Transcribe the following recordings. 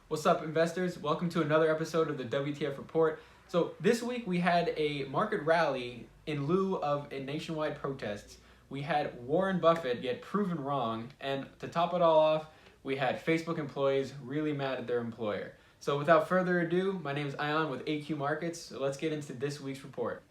What's up, investors? Welcome to another episode of the WTF report. So this week we had a market rally in lieu of a nationwide protests. We had Warren Buffett get proven wrong, and to top it all off, we had Facebook employees really mad at their employer. So without further ado, my name is Ion with AQ Markets. So let's get into this week's report.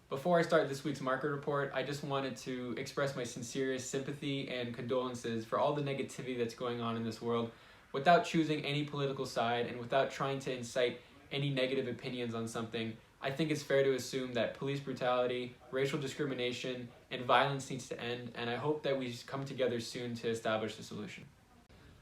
Before I start this week's market report, I just wanted to express my sincerest sympathy and condolences for all the negativity that's going on in this world, without choosing any political side and without trying to incite any negative opinions on something. I think it's fair to assume that police brutality, racial discrimination, and violence needs to end, and I hope that we come together soon to establish the solution.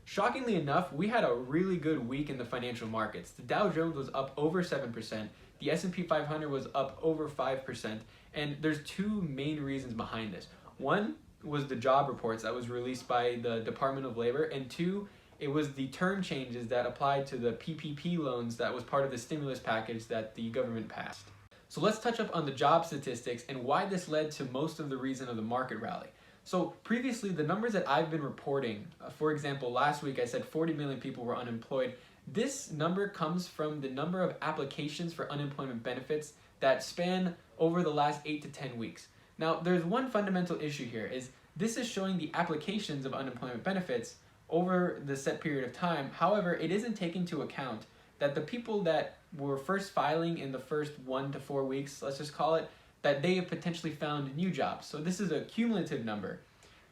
Shockingly enough, we had a really good week in the financial markets. The Dow Jones was up over 7%, the S&P 500 was up over 5%, and there's two main reasons behind this. One was the job reports that was released by the Department of Labor, and two, it was the term changes that applied to the PPP loans that was part of the stimulus package that the government passed. So let's touch up on the job statistics and why this led to most of the reason of the market rally. So previously, the numbers that I've been reporting, for example, last week I said 40 million people were unemployed. This number comes from the number of applications for unemployment benefits that span over the last 8 to 10 weeks. Now, there's one fundamental issue here, is this is showing the applications of unemployment benefits over the set period of time. However, it isn't taking into account that the people that were first filing in the first 1 to 4 weeks, let's just call it, that they have potentially found new jobs. So this is a cumulative number.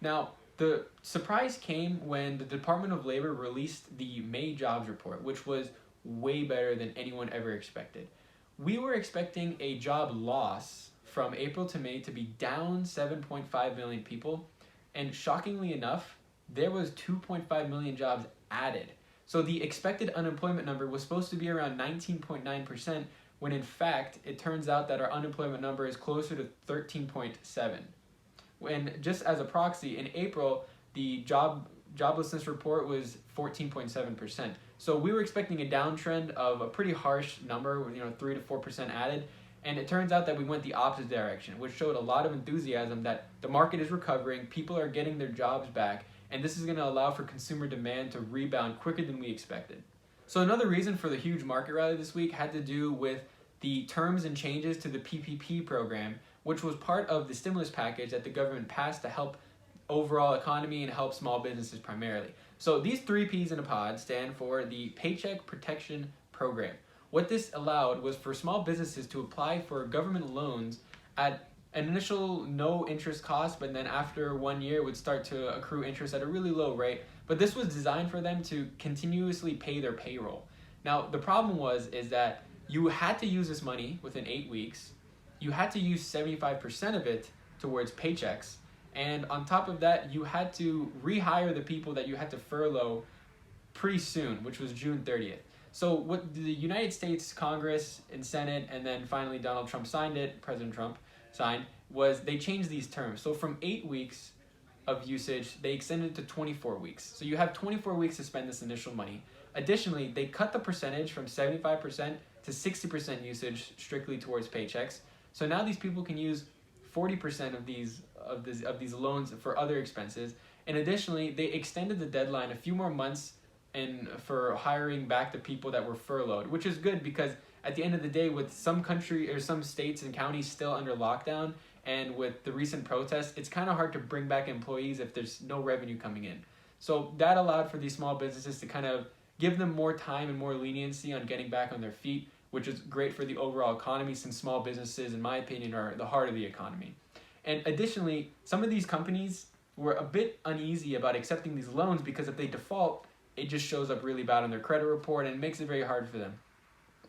Now, the surprise came when the Department of Labor released the May jobs report, which was way better than anyone ever expected. We were expecting a job loss from April to May to be down 7.5 million people, and shockingly enough, there was 2.5 million jobs added. So the expected unemployment number was supposed to be around 19.9%, when in fact, it turns out that our unemployment number is closer to 13.7. When, just as a proxy, in April, the joblessness report was 14.7%. So we were expecting a downtrend of a pretty harsh number, 3 to 4% added, and it turns out that we went the opposite direction, which showed a lot of enthusiasm that the market is recovering, people are getting their jobs back, and this is going to allow for consumer demand to rebound quicker than we expected. So another reason for the huge market rally this week had to do with the terms and changes to the PPP program, which was part of the stimulus package that the government passed to help overall economy and help small businesses primarily. So these 3 P's in a pod stand for the Paycheck Protection Program. What this allowed was for small businesses to apply for government loans at an initial no interest cost, but then after 1 year would start to accrue interest at a really low rate. But this was designed for them to continuously pay their payroll. Now, the problem is that you had to use this money within 8 weeks. You had to use 75% of it towards paychecks. And on top of that, you had to rehire the people that you had to furlough pretty soon, which was June 30th. So what the United States Congress and Senate, and then finally Donald Trump signed it, President Trump signed, was they changed these terms. So from 8 weeks of usage, they extended it to 24 weeks. So you have 24 weeks to spend this initial money. Additionally, they cut the percentage from 75% to 60% usage strictly towards paychecks. So now these people can use 40% of these loans for other expenses. And additionally, they extended the deadline a few more months for hiring back the people that were furloughed, which is good because at the end of the day, with some country or some states and counties still under lockdown, and with the recent protests, it's kind of hard to bring back employees if there's no revenue coming in. So that allowed for these small businesses to kind of give them more time and more leniency on getting back on their feet, which is great for the overall economy, since small businesses, in my opinion, are the heart of the economy. And additionally, some of these companies were a bit uneasy about accepting these loans because if they default, it just shows up really bad on their credit report and makes it very hard for them.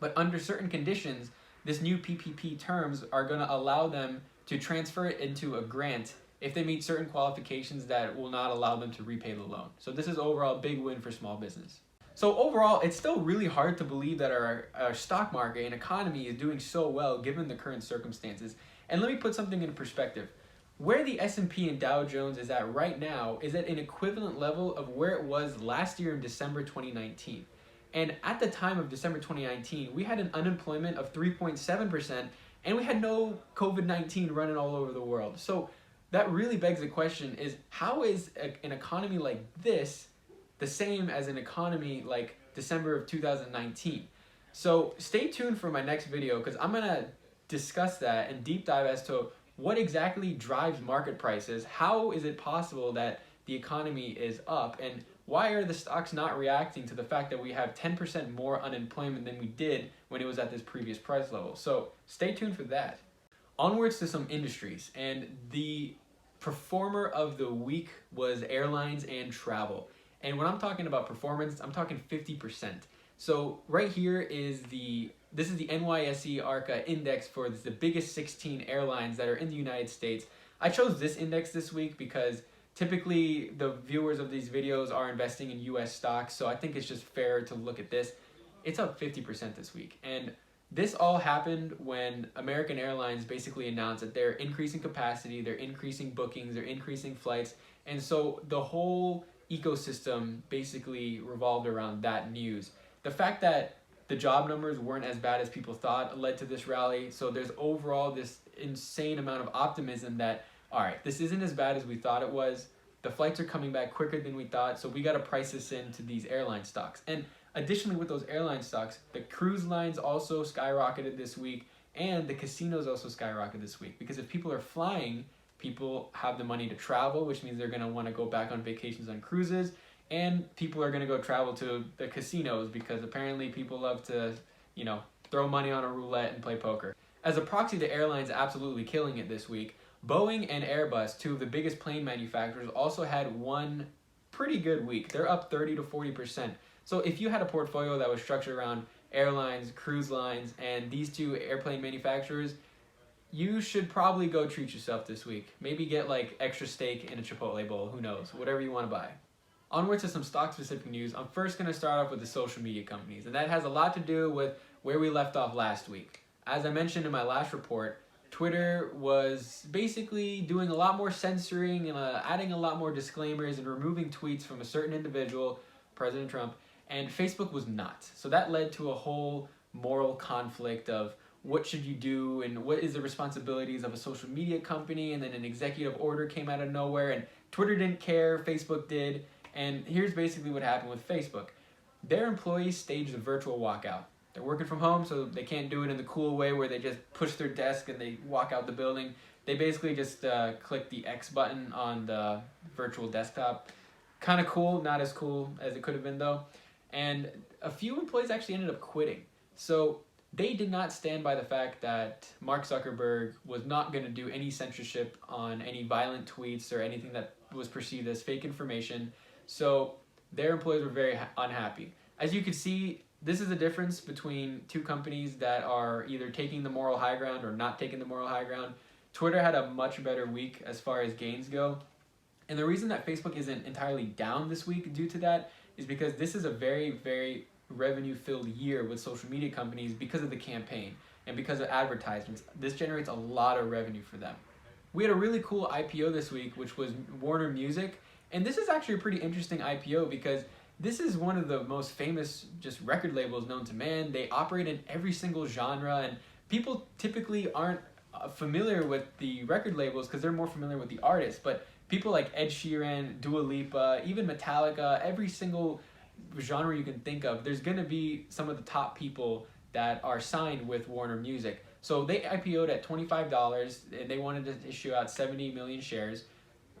But under certain conditions, this new PPP terms are going to allow them to transfer it into a grant if they meet certain qualifications that will not allow them to repay the loan. So this is overall a big win for small business. So overall, it's still really hard to believe that our stock market and economy is doing so well given the current circumstances. And let me put something in perspective. Where the S&P and Dow Jones is at right now is at an equivalent level of where it was last year in December 2019. And at the time of December 2019, we had an unemployment of 3.7%, and we had no COVID-19 running all over the world. So that really begs the question is, how is an economy like this the same as an economy like December of 2019. So stay tuned for my next video because I'm going to discuss that and deep dive as to what exactly drives market prices, how is it possible that the economy is up, and why are the stocks not reacting to the fact that we have 10% more unemployment than we did when it was at this previous price level. So stay tuned for that. Onwards to some industries, and the performer of the week was airlines and travel. And when I'm talking about performance, I'm talking 50%. So right here is this is the NYSE ARCA index for the biggest 16 airlines that are in the United States. I chose this index this week because typically the viewers of these videos are investing in US stocks, so I think it's just fair to look at this. It's up 50% this week, and this all happened when American Airlines basically announced that they're increasing capacity, they're increasing bookings, they're increasing flights, and so the whole ecosystem basically revolved around that news. The fact that the job numbers weren't as bad as people thought led to this rally, so there's overall this insane amount of optimism that, all right, this isn't as bad as we thought it was, the flights are coming back quicker than we thought, so we got to price this into these airline stocks. And additionally, with those airline stocks, the cruise lines also skyrocketed this week, and the casinos also skyrocketed this week. Because if people are flying, people have the money to travel, which means they're going to want to go back on vacations on cruises, and people are going to go travel to the casinos because apparently people love to, throw money on a roulette and play poker. As a proxy, the airlines absolutely killing it this week. Boeing and Airbus, two of the biggest plane manufacturers, also had one pretty good week. They're up 30 to 40%. So if you had a portfolio that was structured around airlines, cruise lines, and these two airplane manufacturers, you should probably go treat yourself this week. Maybe get like extra steak in a Chipotle bowl, who knows, whatever you want to buy. Onward to some stock-specific news. I'm first going to start off with the social media companies, and that has a lot to do with where we left off last week. As I mentioned in my last report, Twitter was basically doing a lot more censoring and adding a lot more disclaimers and removing tweets from a certain individual, President Trump, and Facebook was not. So that led to a whole moral conflict of what should you do and what is the responsibilities of a social media company, and then an executive order came out of nowhere and Twitter didn't care, Facebook did, and here's basically what happened with Facebook. Their employees staged a virtual walkout. They're working from home, so they can't do it in the cool way where they just push their desk and they walk out the building. They basically just click the X button on the virtual desktop. Kind of cool, not as cool as it could have been though. And a few employees actually ended up quitting. So they did not stand by the fact that Mark Zuckerberg was not going to do any censorship on any violent tweets or anything that was perceived as fake information. So their employees were very unhappy. As you can see, this is the difference between two companies that are either taking the moral high ground or not taking the moral high ground. Twitter had a much better week as far as gains go. And the reason that Facebook isn't entirely down this week due to that is because this is a very, very revenue-filled year with social media companies because of the campaign and because of advertisements. This generates a lot of revenue for them. We had a really cool IPO this week, which was Warner Music. And this is actually a pretty interesting IPO because this is one of the most famous just record labels known to man. They operate in every single genre, and people typically aren't familiar with the record labels because they're more familiar with the artists. But people like Ed Sheeran, Dua Lipa, even Metallica, every single genre you can think of, there's going to be some of the top people that are signed with Warner Music. So they IPO'd at $25, and they wanted to issue out 70 million shares,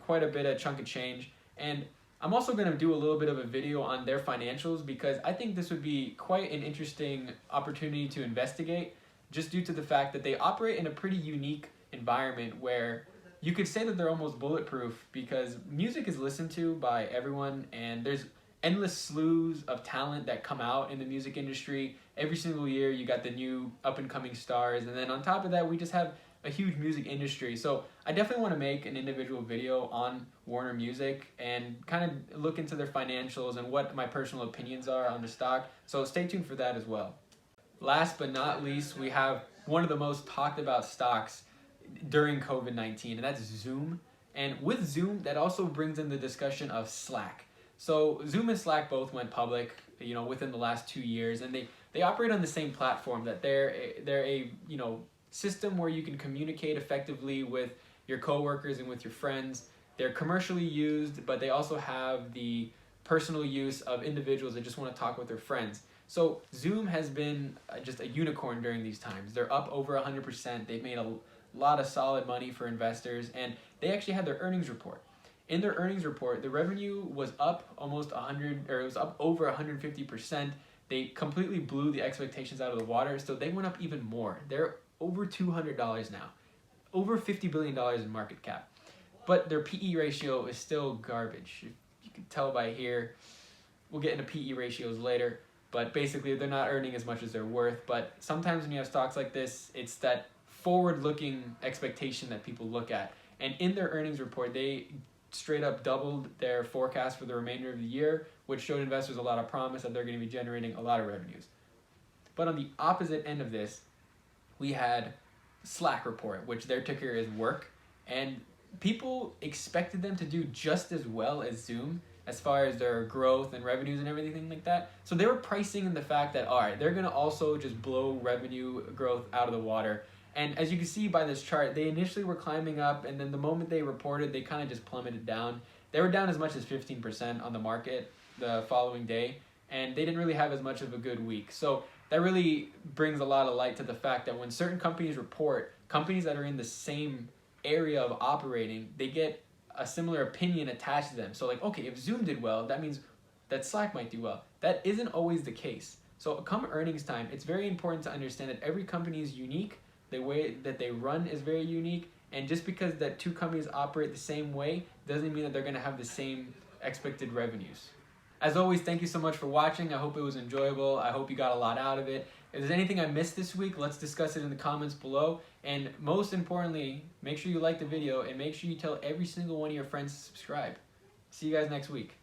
quite a bit of chunk of change. And I'm also going to do a little bit of a video on their financials because I think this would be quite an interesting opportunity to investigate, just due to the fact that they operate in a pretty unique environment where you could say that they're almost bulletproof because music is listened to by everyone, and there's endless slews of talent that come out in the music industry. Every single year you got the new up-and-coming stars, and then on top of that we just have a huge music industry. So I definitely want to make an individual video on Warner Music and kind of look into their financials and what my personal opinions are on the stock. So stay tuned for that as well. Last but not least, we have one of the most talked about stocks during COVID-19, and that's Zoom. And with Zoom, that also brings in the discussion of Slack. So Zoom and Slack both went public, within the last 2 years, and they operate on the same platform. That they're a system where you can communicate effectively with your coworkers and with your friends. They're commercially used, but they also have the personal use of individuals that just want to talk with their friends. So Zoom has been just a unicorn during these times. They're up over 100%. They've made a lot of solid money for investors, and they actually had their earnings report. In their earnings report, the revenue was up almost 100, or it was up over 150%. They completely blew the expectations out of the water, so they went up even more. They're over $200 now, over $50 billion in market cap. But their PE ratio is still garbage. You can tell by here. We'll get into PE ratios later, but basically they're not earning as much as they're worth. But sometimes when you have stocks like this, it's that forward-looking expectation that people look at. And in their earnings report, they straight up doubled their forecast for the remainder of the year, which showed investors a lot of promise that they're going to be generating a lot of revenues. But on the opposite end of this, we had Slack report, which their ticker is work, and people expected them to do just as well as Zoom as far as their growth and revenues and everything like that. So they were pricing in the fact that, all right, they're going to also just blow revenue growth out of the water. And as you can see by this chart, they initially were climbing up, and then the moment they reported, they kind of just plummeted down. They were down as much as 15% on the market the following day, and they didn't really have as much of a good week. So that really brings a lot of light to the fact that when certain companies report, companies that are in the same area of operating, they get a similar opinion attached to them. So like, okay, if Zoom did well, that means that Slack might do well. That isn't always the case. So come earnings time, it's very important to understand that every company is unique. The way that they run is very unique, and just because that two companies operate the same way doesn't mean that they're going to have the same expected revenues. As always, thank you so much for watching. I hope it was enjoyable. I hope you got a lot out of it. If there's anything I missed this week, let's discuss it in the comments below. And most importantly, make sure you like the video and make sure you tell every single one of your friends to subscribe. See you guys next week.